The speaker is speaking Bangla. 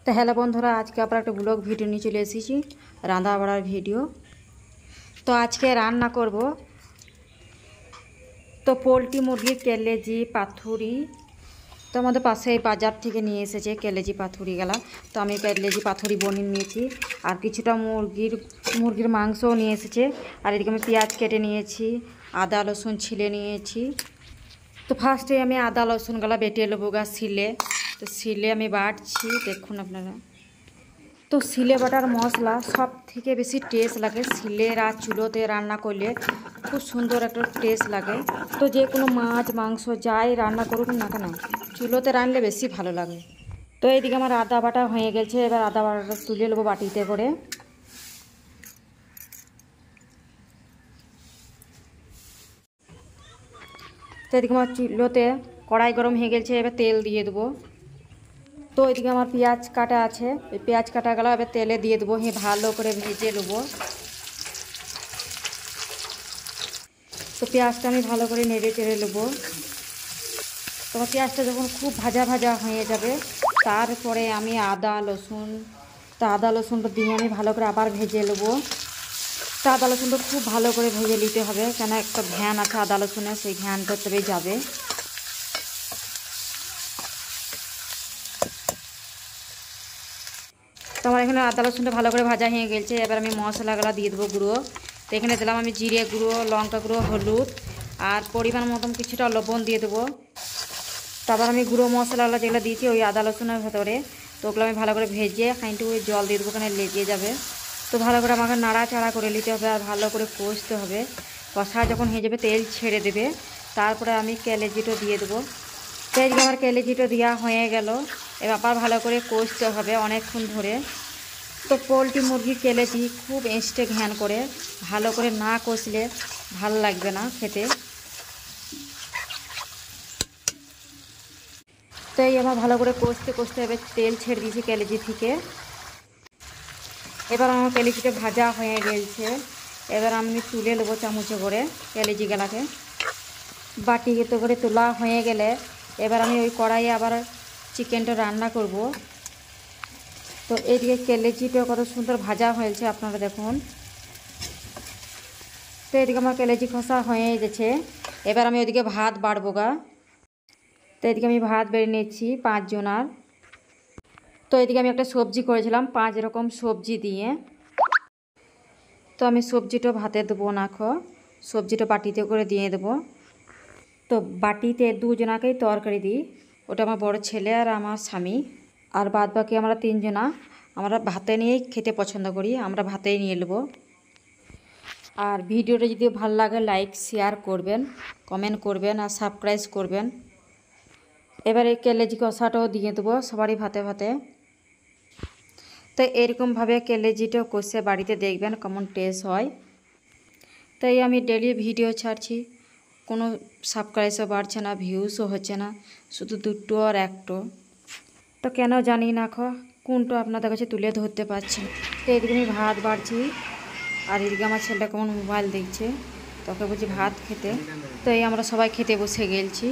তো হ্যালো বন্ধুরা, আজকে আবার একটা ব্লগ ভিডিও নিয়ে চলে এসেছি, রান্না বাড়ার ভিডিও। তো আজকে রান্না করব তো পোলট্রি মুরগির কেলেজি পাথুরি। তো আমাদের পাশে বাজার থেকে নিয়ে এসেছে কেলেজি পাথুরি গেলা। তো আমি কেলেজি পাথুরি বনিয়ে নিয়েছি, আর কিছুটা মুরগির মাংসও নিয়ে এসেছে। আর এদিকে আমি পেঁয়াজ কেটে নিয়েছি, আদা রসুন ছিলে নিয়েছি। তো ফার্স্টে আমি আদা রসুনগুলা বেটে নেবো শিলে। তো শিলে আমি বাটছি, দেখুন আপনারা। তো শিলে বাটার মশলা সব থেকে বেশি টেস্ট লাগে শিলের আর চুলোতে রান্না করলে, খুব সুন্দর একটা টেস্ট লাগে। তো যে কোনো মাছ মাংস যাই রান্না করুক না কেন, চুলোতে রান্নলে বেশি ভালো লাগে। তো এইদিকে আমার আদা বাটা হয়ে গেছে, এবার আদা বাটাটা তুলে নেবো বাটিতে করে। তো এদিকে আমার চুলোতে কড়াই গরম হয়ে গেছে, এবার তেল দিয়ে দেবো। তো এদিকে আমার পেঁয়াজ কাটা আছে, এই পেঁয়াজ কাটাগুলো এবার তেলে দিয়ে দেবো, ভালো করে ভেজে নেবো। তো পেঁয়াজটা আমি ভালো করে নেড়ে চেড়ে নেবো। তো পেঁয়াজটা যখন খুব ভাজা ভাজা হয়ে যাবে, তারপরে আমি আদা রসুনটা দিয়ে আমি ভালো করে আবার ভেজে নেবো। তো আদা রসুনটা খুব ভালো করে ভেজে নিতে হবে, কেন একটা ঘ্যান আছে আদা রসুনের, সেই ঘ্যানটা তবে যাবে। তো আমার এখানে আদা রসুনটা ভালো করে ভাজা হয়ে গেছে, এবার আমি মশলাগুলো দিয়ে দেবো গুঁড়ো। তো এখানে দিলাম আমি জিরে গুঁড়ো, লঙ্কা গুঁড়ো, হলুদ আর পরিমাণ মতন কিছুটা লবণ দিয়ে দেবো। তারপর আমি গুঁড়ো মশলাগুলো যেগুলো দিয়েছি ওই আদা রসুনের ভেতরে, তো ওগুলো আমি ভালো করে ভেজে খানিকটু জল দিয়ে দেবো, ওখানে লেগে যাবে। তো ভালো করে আমাকে নাড়াচাড়া করে নিতে হবে আর ভালো করে কষতে হবে। কষা যখন হয়ে যাবে তেল ছেড়ে দেবে, তারপরে আমি কেলেজিটো দিয়ে দেবো। তো এইদিকে আমার কেলেজিটো দেওয়া হয়ে গেল, এবার আবার ভালো করে কষতে হবে অনেকক্ষণ ধরে। তো পোলট্রি মুরগি কেলেজি খুব এঁচটে ঘ্যান করে, ভালো করে না কষলে ভালো লাগবে না খেতে। তো এই আমার ভালো করে কষতে কষতে এবার তেল ছেড়ে দিয়েছি কেলেজি থেকে। এবার আমার কেলেজিটা ভাজা হয়ে গেছে, এবার আমি তুলে নেবো চামচে করে কেলেজি গেলাকে। বাটিতে করে তোলা হয়ে গেলে এবার আমি ওই কড়াইয়ে আবার চিকেনটা রান্না করব। তো এইদিকে কেলেজিটা কত সুন্দর ভাজা হয়েছে আপনারা দেখুন। তো এদিকে আমার কেলেজি খসা হয়ে গেছে, এবার আমি ওইদিকে ভাত বাড়বো গা। তো এদিকে আমি ভাত বেড়ে নিচ্ছি 5 জনার। তো এদিকে আমি একটা সবজি করেছিলাম 5 রকম সবজি দিয়ে। তো আমি সবজিটা ভাতে দেবো না, সবজিটা বাটিতে করে দিয়ে দেবো। তো বাটিতে 2 জনাকেই তরকারি দিই, ওটা আমার বড় ছেলে আর আমার স্বামী, আর বাদ বাকি আমরা 3 জনা আমরা ভাতে নিয়েই খেতে পছন্দ করি, আমরা ভাতেই নিয়ে নেব। আর ভিডিওটা যদি ভালো লাগে লাইক শেয়ার করবেন, কমেন্ট করবেন আর সাবস্ক্রাইব করবেন। এবার এই কেলেজি কষাটাও দিয়ে দেবো সবারই ভাতে ভাতে। তো এরকমভাবে কেলেজিটাও কষে বাড়িতে দেখবেন কেমন টেস্ট হয়। তাই আমি ডেলি ভিডিও ছাড়ছি, কোনো সাবস্ক্রাইবও বাড়ছে না, ভিউসও হচ্ছে না, শুধু 2টো আর 1টো। তো কেন জানি না কোনটা আপনাদের কাছে তুলে ধরতে পারছি। তো এদিকে আমি ভাত বাড়ছি, আর এদিকে আমার ছেলেটা কেমন মোবাইল দেখছে, তোকে বলছি ভাত খেতে। তো এই আমরা সবাই খেতে বসে গেছি।